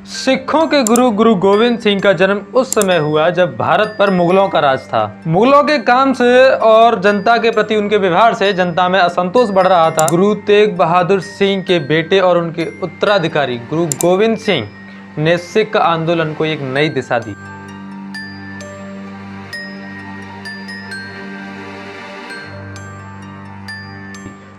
सिखों के गुरु गुरु गोविंद सिंह का जन्म उस समय हुआ जब भारत पर मुगलों का राज था। मुगलों के काम से और जनता के प्रति उनके व्यवहार से जनता में असंतोष बढ़ रहा था। गुरु तेग बहादुर सिंह के बेटे और उनके उत्तराधिकारी गुरु गोविंद सिंह ने सिख आंदोलन को एक नई दिशा दी।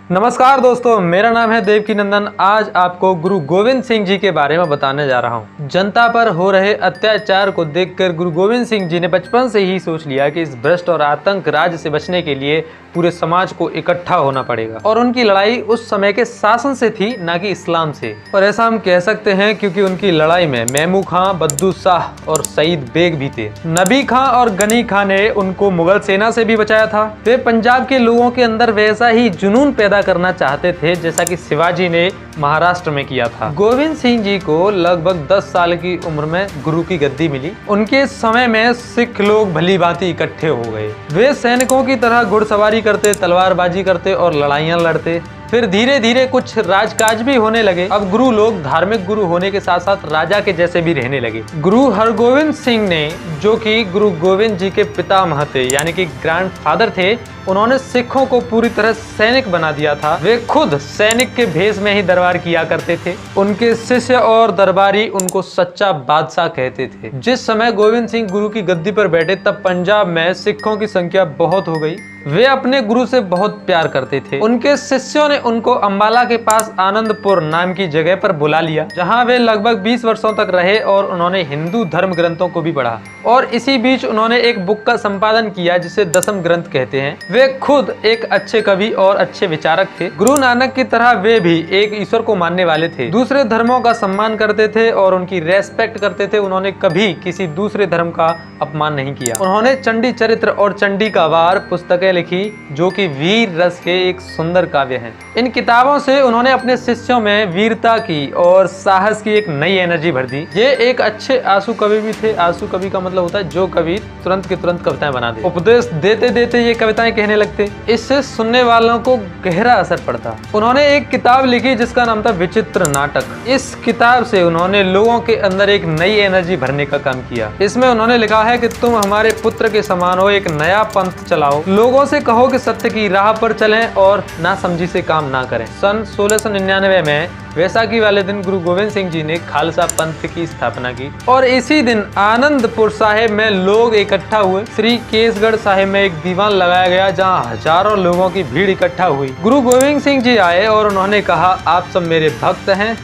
नमस्कार दोस्तों, मेरा नाम है देवकी नंदन। आज आपको गुरु गोविंद सिंह जी के बारे में बताने जा रहा हूँ। जनता पर हो रहे अत्याचार को देखकर गुरु गोविंद सिंह जी ने बचपन से ही सोच लिया कि इस भ्रष्ट और आतंक राज से बचने के लिए पूरे समाज को इकट्ठा होना पड़ेगा। और उनकी लड़ाई उस समय के शासन से थी, ना कि इस्लाम से। और ऐसा हम कह सकते हैं क्योंकि उनकी लड़ाई में मेमू खां, बद्दू शाह और सईद बेग भी थे। नबी खां और गनी खां ने उनको मुगल सेना से भी बचाया था। वे पंजाब के लोगों के अंदर वैसा ही जुनून पैदा करना चाहते थे जैसा कि शिवाजी ने महाराष्ट्र में किया था। गोविंद सिंह जी को लगभग 10 साल की उम्र में गुरु की गद्दी मिली। उनके समय में सिख लोग भली भांति इकट्ठे हो गए। वे सैनिकों की तरह घुड़सवारी करते, तलवारबाजी करते और लड़ाइयां लड़ते। फिर धीरे धीरे कुछ राजकाज भी होने लगे। अब गुरु लोग धार्मिक गुरु होने के साथ साथ राजा के जैसे भी रहने लगे। गुरु हरगोविंद सिंह ने, जो कि गुरु गोविंद जी के पितामह थे, यानी कि ग्रैंडफादर थे, उन्होंने सिखों को पूरी तरह सैनिक बना दिया था। वे खुद सैनिक के भेष में ही दरबार किया करते थे। उनके शिष्य और दरबारी उनको सच्चा बादशाह कहते थे। जिस समय गोविंद सिंह गुरु की गद्दी पर बैठे तब पंजाब में सिखों की संख्या बहुत हो गई। वे अपने गुरु से बहुत प्यार करते थे। उनके शिष्यों ने उनको अंबाला के पास आनंदपुर नाम की जगह पर बुला लिया, जहां वे लगभग 20 वर्षों तक रहे और उन्होंने हिंदू धर्म ग्रंथों को भी पढ़ा। और इसी बीच उन्होंने एक बुक का संपादन किया जिसे दशम ग्रंथ कहते हैं। वे खुद एक अच्छे कवि और अच्छे विचारक थे। गुरु नानक की तरह वे भी एक ईश्वर को मानने वाले थे। दूसरे धर्मों का सम्मान करते थे और उनकी रेस्पेक्ट करते थे। उन्होंने कभी किसी दूसरे धर्म का अपमान नहीं किया। उन्होंने चंडी चरित्र और चंडी का वार पुस्तकें लिखी, जो कि वीर रस के एक सुंदर काव्य हैं। इन किताबों से उन्होंने अपने शिष्यों में वीरता की और साहस की एक नई एनर्जी भर दी। ये एक अच्छे आंसू कवि भी थे। आंसू कवि का मतलब होता है जो कवि तुरंत के तुरंत कविताएं बना दे। उपदेश देते देते ये कविताएं कहने लगते। इससे सुनने वालों को गहरा असर पड़ता। उन्होंने एक किताब लिखी जिसका नाम था विचित्र नाटक। इस किताब से उन्होंने लोगों के अंदर एक नई एनर्जी भरने का काम किया। इसमें उन्होंने लिखा है कि तुम हमारे पुत्र के समान हो, एक नया पंथ चलाओ, लोगों से कहो कि सत्य की राह पर चलें और नासमझी से काम ना करें। सन 1699 में वैसाखी वाले दिन गुरु गोविंद सिंह जी ने खालसा पंथ की स्थापना की और इसी दिन आनंदपुर साहिब में लोग इकट्ठा हुए। श्री केसगढ़ साहिब में एक दीवान लगाया गया जहां हजारों लोगों की भीड़ इकट्ठा हुई। गुरु गोविंद सिंह जी आए और उन्होंने कहा, आप सब मेरे भक्त हैं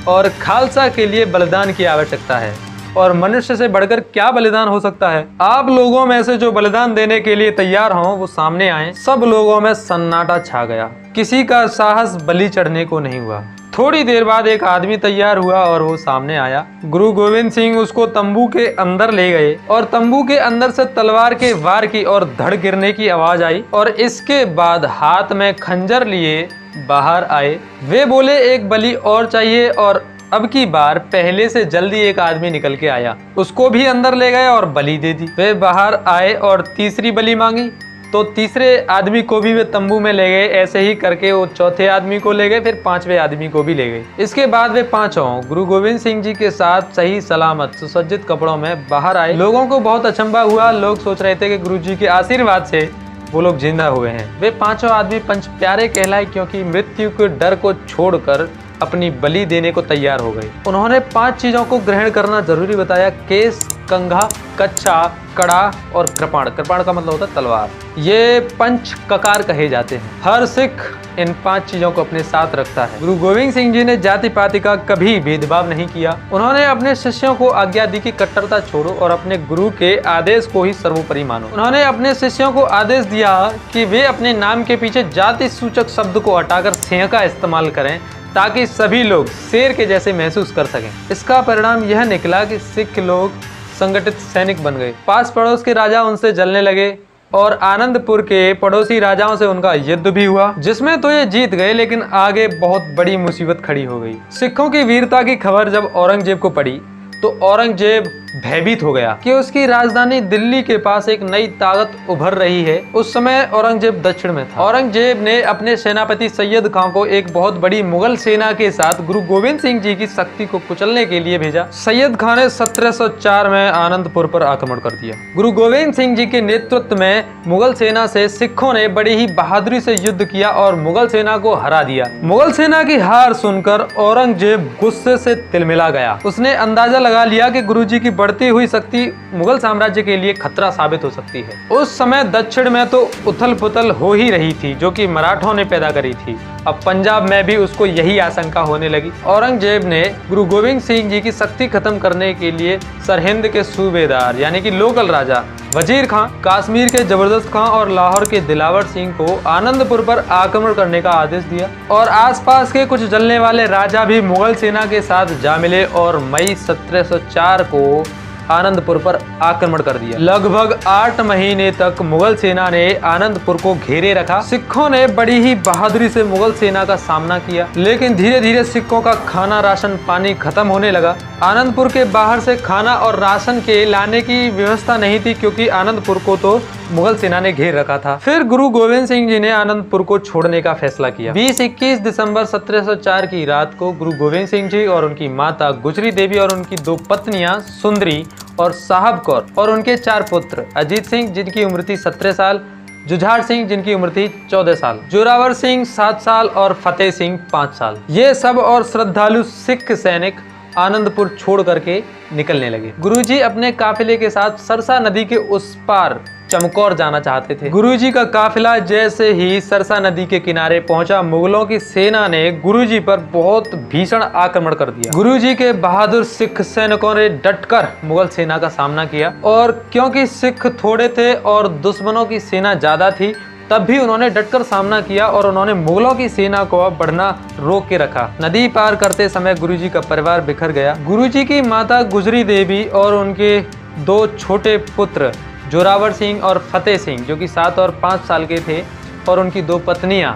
और खालसा के लिए बलिदान की आवश्यकता है और मनुष्य से बढ़कर क्या बलिदान हो सकता है। आप लोगों में से जो बलिदान देने के लिए तैयार हों वो सामने आए। सब लोगों में सन्नाटा छा गया। किसी का साहस बलि चढ़ने को नहीं हुआ। थोड़ी देर बाद एक आदमी तैयार हुआ और वो सामने आया। गुरु गोविंद सिंह उसको तंबू के अंदर ले गए और तंबू के अंदर से तलवार के वार की और धड़ गिरने की आवाज आई और इसके बाद हाथ में खंजर लिए बाहर आए। वे बोले, एक बलि और चाहिए। और अब की बार पहले से जल्दी एक आदमी निकल के आया, उसको भी अंदर ले गए और बलि दे दी। वे बाहर आए और तीसरी बलि मांगी तो तीसरे आदमी को भी वे तंबू में ले गए। ऐसे ही करके वो चौथे आदमी को ले गए, फिर पांचवें आदमी को भी ले गए। इसके बाद वे पांचों गुरु गोविंद सिंह जी के साथ सही सलामत सुसज्जित कपड़ों में बाहर आए। लोगों को बहुत अचंभा हुआ। लोग सोच रहे थे कि गुरु जी के आशीर्वाद से वो लोग जिंदा हुए हैं। वे पांचों आदमी पंच प्यारे कहलाए क्योंकि मृत्यु के डर को छोड़कर अपनी बलि देने को तैयार हो गए। उन्होंने 5 चीजों को ग्रहण करना जरूरी बताया: केस, कंघा, कच्छा, कड़ा और कृपाण। कृपाण का मतलब होता है तलवार। ये पंच ककार कहे जाते हैं। हर सिख इन 5 चीजों को अपने साथ रखता है। गुरु गोविंद सिंह जी ने जाति पाति का कभी भेदभाव नहीं किया। उन्होंने अपने शिष्यों को आज्ञा दी कि कट्टरता छोड़ो और अपने गुरु के आदेश को ही सर्वोपरि मानो। उन्होंने अपने शिष्यों को आदेश दिया कि वे अपने नाम के पीछे जाति सूचक शब्द को हटाकर सिंह का इस्तेमाल करें ताकि सभी लोग शेर के जैसे महसूस कर सकें। इसका परिणाम यह निकला कि सिख लोग संगठित सैनिक बन गए। पास पड़ोस के राजा उनसे जलने लगे और आनंदपुर के पड़ोसी राजाओं से उनका युद्ध भी हुआ, जिसमें तो ये जीत गए, लेकिन आगे बहुत बड़ी मुसीबत खड़ी हो गई। सिखों की वीरता की खबर जब औरंगजेब को पड़ी तो औरंगजेब भयभीत हो गया कि उसकी राजधानी दिल्ली के पास एक नई ताकत उभर रही है। उस समय औरंगजेब दक्षिण में था। औरंगजेब ने अपने सेनापति सैयद खां को एक बहुत बड़ी मुगल सेना के साथ गुरु गोविंद सिंह जी की शक्ति को कुचलने के लिए भेजा। सैयद खां ने 1704 में आनंदपुर पर आक्रमण कर दिया। गुरु गोविंद सिंह जी के नेतृत्व में मुगल सेना से सिखों ने बड़ी ही बहादुरी से युद्ध किया और मुगल सेना को हरा दिया। मुगल सेना की हार सुनकर औरंगजेब गुस्से से तिलमिला गया। उसने अंदाजा लगा लिया कि गुरुजी की बढ़ती हुई शक्ति मुगल साम्राज्य के लिए खतरा साबित हो सकती है। उस समय दक्षिण में तो उथल पुथल हो ही रही थी जो कि मराठों ने पैदा करी थी। अब पंजाब में भी उसको यही आशंका होने लगी। औरंगजेब ने गुरु गोविंद सिंह जी की शक्ति खत्म करने के लिए सरहिंद के सूबेदार यानी कि लोकल राजा वजीर खां, कश्मीर के जबरदस्त खां और लाहौर के दिलावर सिंह को आनंदपुर पर आक्रमण करने का आदेश दिया। और आसपास के कुछ जलने वाले राजा भी मुगल सेना के साथ जा मिले और मई 1704 को आनंदपुर पर आक्रमण कर दिया। लगभग 8 महीने तक मुगल सेना ने आनंदपुर को घेरे रखा। सिखों ने बड़ी ही बहादुरी से मुगल सेना का सामना किया, लेकिन धीरे धीरे सिखों का खाना राशन पानी खत्म होने लगा। आनंदपुर के बाहर से खाना और राशन के लाने की व्यवस्था नहीं थी क्योंकि आनंदपुर को तो मुगल सेना ने घेर रखा था। फिर गुरु गोविंद सिंह जी ने आनंदपुर को छोड़ने का फैसला किया। 20-21 दिसंबर 1704 की रात को गुरु गोविंद सिंह जी और उनकी माता गुजरी देवी और उनकी 2 पत्नियां सुंदरी और साहब कौर और उनके 4 पुत्र अजीत सिंह जिनकी उम्र थी 17 साल, जुझार सिंह जिनकी उम्र थी 14 साल, जोरावर सिंह 7 साल और फतेह सिंह 5 साल, ये सब और श्रद्धालु सिख सैनिक आनंदपुर छोड़ करके निकलने लगे। गुरुजी अपने काफिले के साथ सरसा नदी के उस पार चमकौर जाना चाहते थे। गुरुजी का काफिला जैसे ही सरसा नदी के किनारे पहुंचा, मुगलों की सेना ने गुरुजी पर बहुत भीषण आक्रमण कर दिया। गुरुजी के बहादुर सिख सैनिकों ने डटकर मुगल सेना का सामना किया और क्योंकि सिख थोड़े थे और दुश्मनों की सेना ज्यादा थी, तब भी उन्होंने डटकर सामना किया और उन्होंने मुगलों की सेना को बढ़ना रोक के रखा। नदी पार करते समय गुरुजी का परिवार बिखर गया। गुरुजी की माता गुजरी देवी और उनके 2 छोटे पुत्र जोरावर सिंह और फतेह सिंह जो कि 7 और 5 साल के थे और उनकी 2 पत्नियां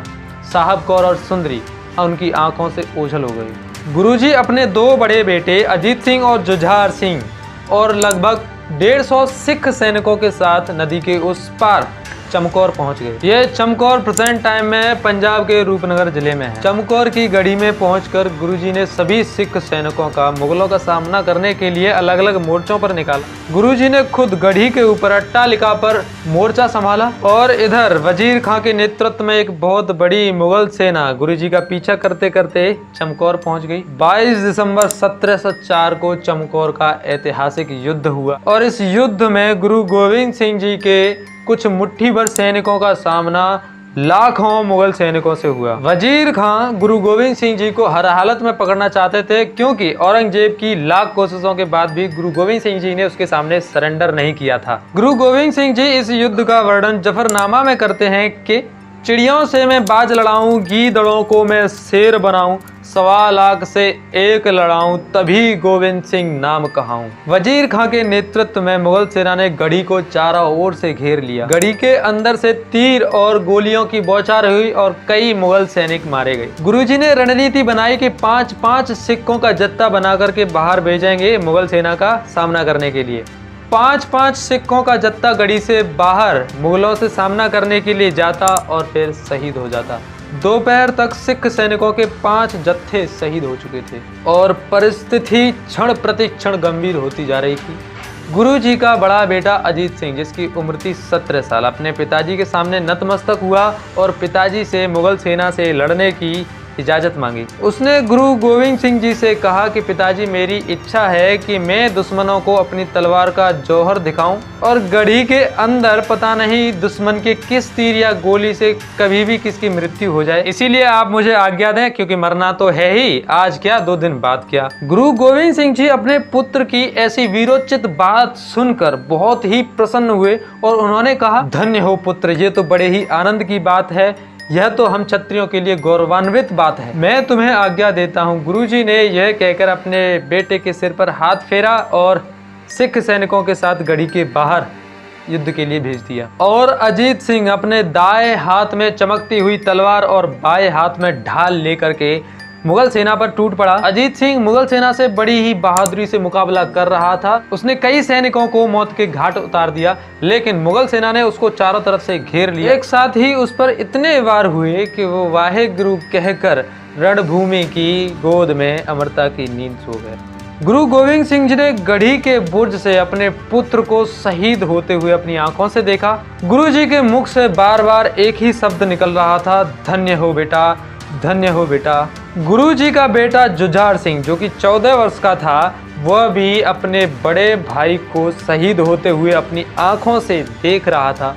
साहब कौर और सुंदरी उनकी आंखों से ओझल हो गई। गुरुजी अपने 2 बड़े बेटे अजीत सिंह और जुझार सिंह और लगभग 150 सिख सैनिकों के साथ नदी के उस पार चमकौर पहुंच गए। ये चमकौर प्रेजेंट टाइम में पंजाब के रूपनगर जिले में है। चमकौर की गढ़ी में पहुंचकर गुरुजी ने सभी सिख सैनिकों का मुगलों का सामना करने के लिए अलग अलग मोर्चों पर निकाला। गुरुजी ने खुद गढ़ी के ऊपर अट्टालिका पर मोर्चा संभाला और इधर वजीर खां के नेतृत्व में एक बहुत बड़ी मुगल सेना गुरुजी का पीछा करते करते चमकौर पहुंच गई। 22 दिसंबर 1704 को चमकौर का ऐतिहासिक युद्ध हुआ और इस युद्ध में गुरु गोविंद सिंह जी के कुछ मुट्ठी भर सैनिकों का सामना लाखों मुगल सैनिकों से हुआ। वजीर खां गुरु गोविंद सिंह जी को हर हालत में पकड़ना चाहते थे क्योंकि औरंगजेब की लाख कोशिशों के बाद भी गुरु गोविंद सिंह जी ने उसके सामने सरेंडर नहीं किया था। गुरु गोविंद सिंह जी इस युद्ध का वर्णन जफरनामा में करते हैं कि चिड़ियों से मैं बाज लड़ाऊं, गीदड़ों को मैं शेर बनाऊं, 1.25 लाख से 1 लड़ाऊं, तभी गोविंद सिंह नाम कहाऊं। वजीर खां के नेतृत्व में मुगल सेना ने गढ़ी को चारों ओर से घेर लिया। गढ़ी के अंदर से तीर और गोलियों की बौछार हुई और कई मुगल सैनिक मारे गए। गुरुजी ने रणनीति बनाई कि 5-5 सिखों का जत्था बना करके बाहर भेजेंगे मुगल सेना का सामना करने के लिए। 5-5 सिखों का जत्था गढ़ी से बाहर मुगलों से सामना करने के लिए जाता और फिर शहीद हो जाता। दोपहर तक सिख सैनिकों के 5 जत्थे शहीद हो चुके थे और परिस्थिति क्षण प्रति क्षण गंभीर होती जा रही थी। गुरुजी का बड़ा बेटा अजीत सिंह जिसकी उम्र थी 17 साल अपने पिताजी के सामने नतमस्तक हुआ और पिताजी से मुगल सेना से लड़ने की इजाजत मांगी। उसने गुरु गोविंद सिंह जी से कहा कि पिताजी मेरी इच्छा है कि मैं दुश्मनों को अपनी तलवार का जौहर दिखाऊं और गढ़ी के अंदर पता नहीं दुश्मन के किस तीर या गोली से कभी भी किसकी मृत्यु हो जाए, इसीलिए आप मुझे आज्ञा दें क्योंकि मरना तो है ही, आज क्या 2 दिन बाद क्या। गुरु गोविंद सिंह जी अपने पुत्र की ऐसी वीरोचित बात सुनकर बहुत ही प्रसन्न हुए और उन्होंने कहा, धन्य हो पुत्र, ये तो बड़े ही आनंद की बात है, यह तो हम क्षत्रियों के लिए गौरवान्वित बात है, मैं तुम्हें आज्ञा देता हूँ। गुरुजी ने यह कहकर अपने बेटे के सिर पर हाथ फेरा और सिख सैनिकों के साथ गढ़ी के बाहर युद्ध के लिए भेज दिया। और अजीत सिंह अपने दाएं हाथ में चमकती हुई तलवार और बाएं हाथ में ढाल लेकर के मुगल सेना पर टूट पड़ा। अजीत सिंह मुगल सेना से बड़ी ही बहादुरी से मुकाबला कर रहा था। उसने कई सैनिकों को मौत के घाट उतार दिया, लेकिन मुगल सेना ने उसको चारों तरफ से घेर लिया। एक साथ ही उस पर इतने वार हुए कि वो वाहेगुरु कहकर रणभूमि की गोद में अमरता की नींद सो गए। गुरु गोविंद सिंह जी ने गढ़ी के बुर्ज से अपने पुत्र को शहीद होते हुए अपनी आंखों से देखा। गुरु जी के मुख से बार बार एक ही शब्द निकल रहा था, धन्य हो बेटा, धन्य हो बेटा। गुरु जी का बेटा जुझार सिंह, जो कि 14 वर्ष का था, वह भी अपने बड़े भाई को शहीद होते हुए अपनी आंखों से देख रहा था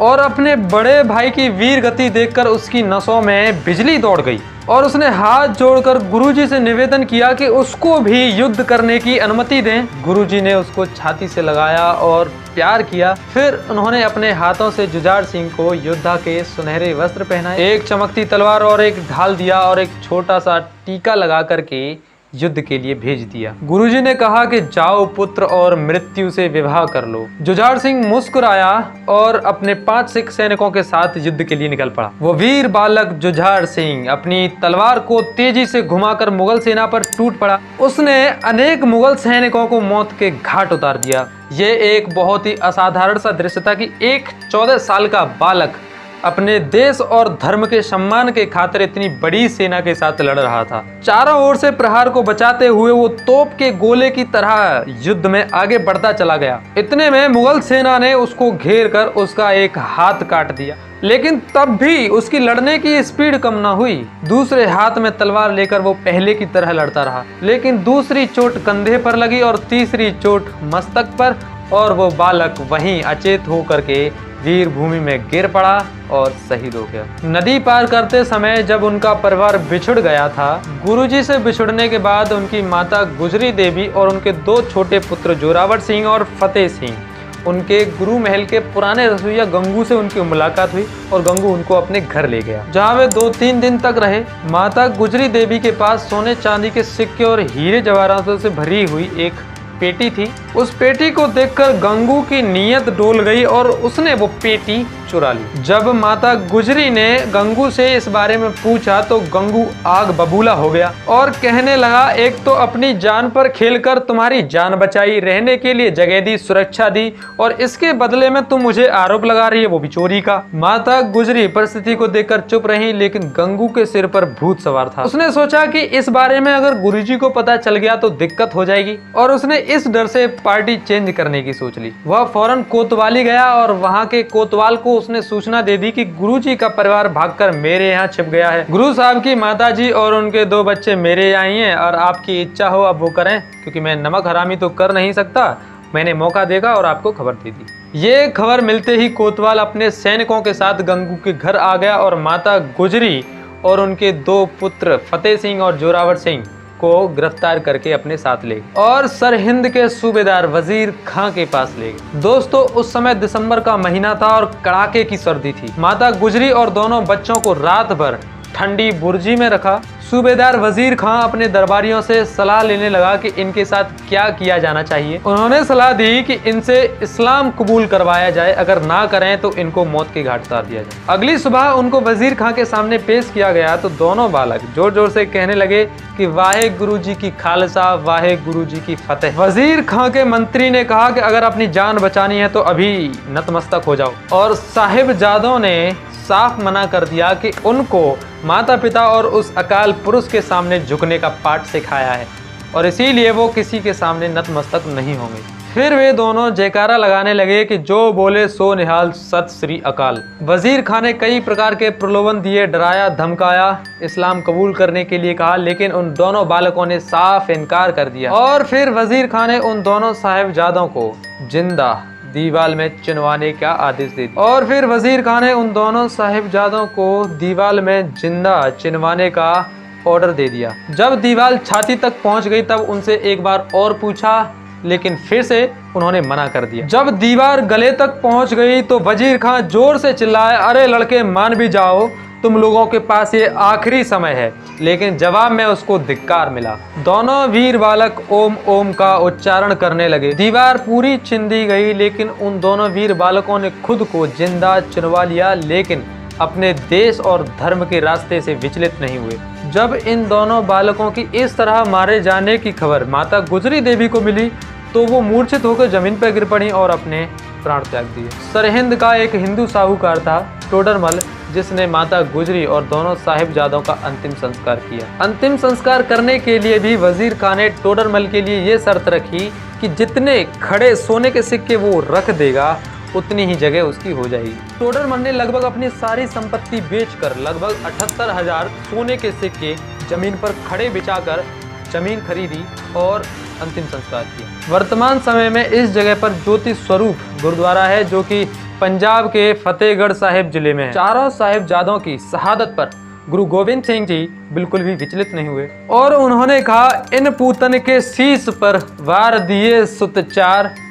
और अपने बड़े भाई की वीर गति देखकर उसकी नसों में बिजली दौड़ गई और उसने हाथ जोड़कर गुरुजी से निवेदन किया कि उसको भी युद्ध करने की अनुमति दें। गुरुजी ने उसको छाती से लगाया और प्यार किया। फिर उन्होंने अपने हाथों से जुझार सिंह को योद्धा के सुनहरे वस्त्र पहनाए, एक चमकती तलवार और एक ढाल दिया और एक छोटा सा टीका लगा करके युद्ध के लिए भेज दिया। गुरुजी ने कहा कि जाओ पुत्र और मृत्यु से विवाह कर लो। जुझार सिंह मुस्कुराया और अपने 5 सिख सैनिकों के साथ युद्ध के लिए निकल पड़ा। वो वीर बालक जुझार सिंह अपनी तलवार को तेजी से घुमाकर मुगल सेना पर टूट पड़ा। उसने अनेक मुगल सैनिकों को मौत के घाट उतार दिया। ये एक बहुत ही असाधारण सा दृश्य था कि एक 14 साल का बालक अपने देश और धर्म के सम्मान के खातिर इतनी बड़ी सेना के साथ लड़ रहा था। चारों ओर से प्रहार को बचाते हुए वो तोप के गोले की तरह युद्ध में आगे बढ़ता चला गया। इतने में मुगल सेना ने उसको घेर कर उसका एक हाथ काट दिया, लेकिन तब भी उसकी लड़ने की स्पीड कम ना हुई। दूसरे हाथ में तलवार लेकर वो पहले की तरह लड़ता रहा, लेकिन दूसरी चोट कंधे पर लगी और तीसरी चोट मस्तक पर, और वो बालक वहीं अचेत होकर के वीर भूमि में गिर पड़ा और शहीद हो गया। नदी पार करते समय जब उनका परिवार बिछुड़ गया था, गुरुजी से बिछुड़ने के बाद उनकी माता गुजरी देवी और उनके 2 छोटे पुत्र जोरावर सिंह और फतेह सिंह, उनके गुरु महल के पुराने रसोइया गंगू से उनकी मुलाकात हुई और गंगू उनको अपने घर ले गया, जहाँ वे 2-3 दिन तक रहे। माता गुजरी देवी के पास सोने चांदी के सिक्के और हीरे जवाहरातों से भरी हुई एक पेटी थी। उस पेटी को देखकर गंगू की नीयत डोल गई और उसने वो पेटी चुरा ली। जब माता गुजरी ने गंगू से इस बारे में पूछा तो गंगू आग बबूला हो गया और कहने लगा, एक तो अपनी जान पर खेलकर तुम्हारी जान बचाई, रहने के लिए जगह दी, सुरक्षा दी, और इसके बदले में तुम मुझे आरोप लगा रही है, वो भी चोरी का। माता गुजरी परिस्थिति को देखकर चुप रही, लेकिन गंगू के सिर पर भूत सवार था। उसने सोचा कि इस बारे में अगर गुरुजी को पता चल गया तो दिक्कत हो जाएगी, और उसने इस डर से पार्टी चेंज करने की सोच ली। वह फौरन कोतवाली गया और वहाँ के कोतवाल को उसने सूचना दे दी कि गुरुजी का परिवार भागकर मेरे यहाँ छिप गया है। गुरु साहब की माताजी और उनके 2 बच्चे मेरे यहाँ ही हैं और आपकी इच्छा हो अब वो करें, क्योंकि मैं नमक हरामी तो कर नहीं सकता। मैंने मौका देखा और आपको खबर दे दी। ये खबर मिलते ही कोतवाल अपने सैनिकोों के साथ गंगू के घर आ गया और माता गुजरी और उनके 2 पुत्र फतेह सिंह और जोरावर सिंह को गिरफ्तार करके अपने साथ ले गए और सरहिंद के सूबेदार वजीर खां के पास ले गए। दोस्तों, उस समय दिसंबर का महीना था और कड़ाके की सर्दी थी। माता गुजरी और दोनों बच्चों को रात भर ठंडी बुर्जी में रखा। सूबेदार वजीर खां अपने दरबारियों से सलाह लेने लगा कि इनके साथ क्या किया जाना चाहिए। उन्होंने सलाह दी कि इनसे इस्लाम कबूल करवाया जाए, अगर ना करें तो इनको मौत के घाट उतार दिया जाए। अगली सुबह उनको वजीर खां के सामने पेश किया गया तो दोनों बालक जोर जोर से कहने लगे कि वाहे गुरु जी की खालसा, वाहे गुरु जी की फतेह। वजीर खां के मंत्री ने कहा कि अगर अपनी जान बचानी है तो अभी नतमस्तक हो जाओ, और साहिबजादों ने साफ मना कर दिया कि उनको माता पिता और उस अकाल पुरुष के सामने झुकने का पाठ सिखाया है और इसीलिए वो किसी के सामने नतमस्तक नहीं होंगे। फिर वे दोनों जयकारा लगाने लगे कि जो बोले सो निहाल, सत श्री अकाल। वजीर खान ने कई प्रकार के प्रलोभन दिए, डराया, धमकाया, इस्लाम कबूल करने के लिए कहा, लेकिन उन दोनों बालकों ने साफ इनकार कर दिया। और फिर वजीर खान ने उन दोनों साहिबजादों को जिंदा दीवाल में चिनवाने का आदेश दे दिया। और फिर वजीर खान ने उन दोनों साहिबजादों को दीवाल में जिंदा चिनवाने का ऑर्डर दे दिया। जब दीवाल छाती तक पहुंच गई तब उनसे एक बार और पूछा, लेकिन फिर से उन्होंने मना कर दिया। जब दीवार गले तक पहुंच गई तो वजीर खान जोर से चिल्लाए, अरे लड़के मान भी जाओ, तुम लोगों के पास ये आखिरी समय है। लेकिन जवाब में उसको धिक्कार मिला। दोनों वीर बालक ओम ओम का उच्चारण करने लगे। दीवार पूरी छिन दी गई, लेकिन उन दोनों वीर बालकों ने खुद को जिंदा चुनवा लिया, लेकिन अपने देश और धर्म के रास्ते से विचलित नहीं हुए। जब इन दोनों बालकों की इस तरह मारे जाने की खबर माता गुजरी देवी को मिली तो वो मूर्छित होकर जमीन पर गिर पड़ी और अपने प्राण त्याग दिए। सरहिंद का एक हिंदू साहूकार था टोडरमल, जिसने माता गुजरी और दोनों साहिबजादों का अंतिम संस्कार किया। अंतिम संस्कार करने के लिए भी वजीर खान ने टोडरमल के लिए ये शर्त रखी कि जितने खड़े सोने के सिक्के वो रख देगा उतनी ही जगह उसकी हो जाएगी। टोडरमल ने लगभग अपनी सारी संपत्ति बेचकर लगभग 78,000 सोने के सिक्के जमीन पर खड़े बिछाकर जमीन खरीदी और अंतिम संस्कार किया। वर्तमान समय में इस जगह पर ज्योति स्वरूप गुरुद्वारा है, जो कि पंजाब के फतेहगढ़ साहिब जिले में है। चारों साहिबजादों की शहादत पर गुरु गोविंद सिंह जी बिल्कुल भी विचलित नहीं हुए और उन्होंने कहा, इन पूतन के शीश पर वार दिए सुत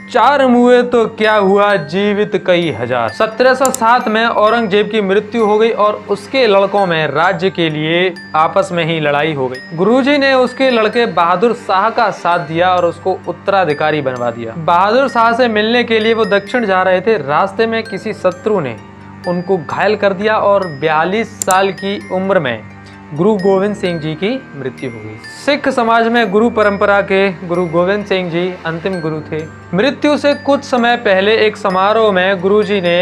चार मुए तो क्या हुआ जीवित कई हजार। 1707 में औरंगजेब की मृत्यु हो गई और उसके लड़कों में राज्य के लिए आपस में ही लड़ाई हो गई। गुरुजी ने उसके लड़के बहादुर शाह का साथ दिया और उसको उत्तराधिकारी बनवा दिया। बहादुर शाह से मिलने के लिए वो दक्षिण जा रहे थे। रास्ते में किसी शत्रु ने उनको घायल कर दिया और 42 साल की उम्र में गुरु गोविंद सिंह जी की मृत्यु हो गई। सिख समाज में गुरु परंपरा के गुरु गोविंद सिंह जी अंतिम गुरु थे। मृत्यु से कुछ समय पहले एक समारोह में गुरुजी ने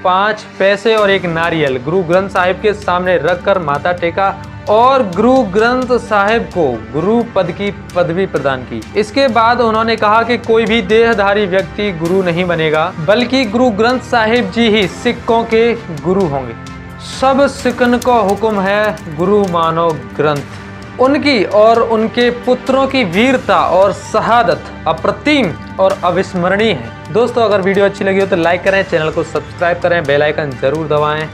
5 पैसे और एक नारियल गुरु ग्रंथ साहिब के सामने रखकर माथा टेका और गुरु ग्रंथ साहिब को गुरु पद की पदवी प्रदान की। इसके बाद उन्होंने कहा कि कोई भी देहधारी व्यक्ति गुरु नहीं बनेगा, बल्कि गुरु ग्रंथ साहिब जी ही सिखों के गुरु होंगे। सब सिखन को हुक्म है गुरु मानो ग्रंथ। उनकी और उनके पुत्रों की वीरता और शहादत अप्रतिम और अविस्मरणीय है। दोस्तों, अगर वीडियो अच्छी लगी हो तो लाइक करें, चैनल को सब्सक्राइब करें, बेल आइकन जरूर दबाएं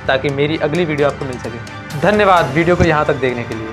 ताकि मेरी अगली वीडियो आपको मिल सके। धन्यवाद वीडियो को यहाँ तक देखने के लिए।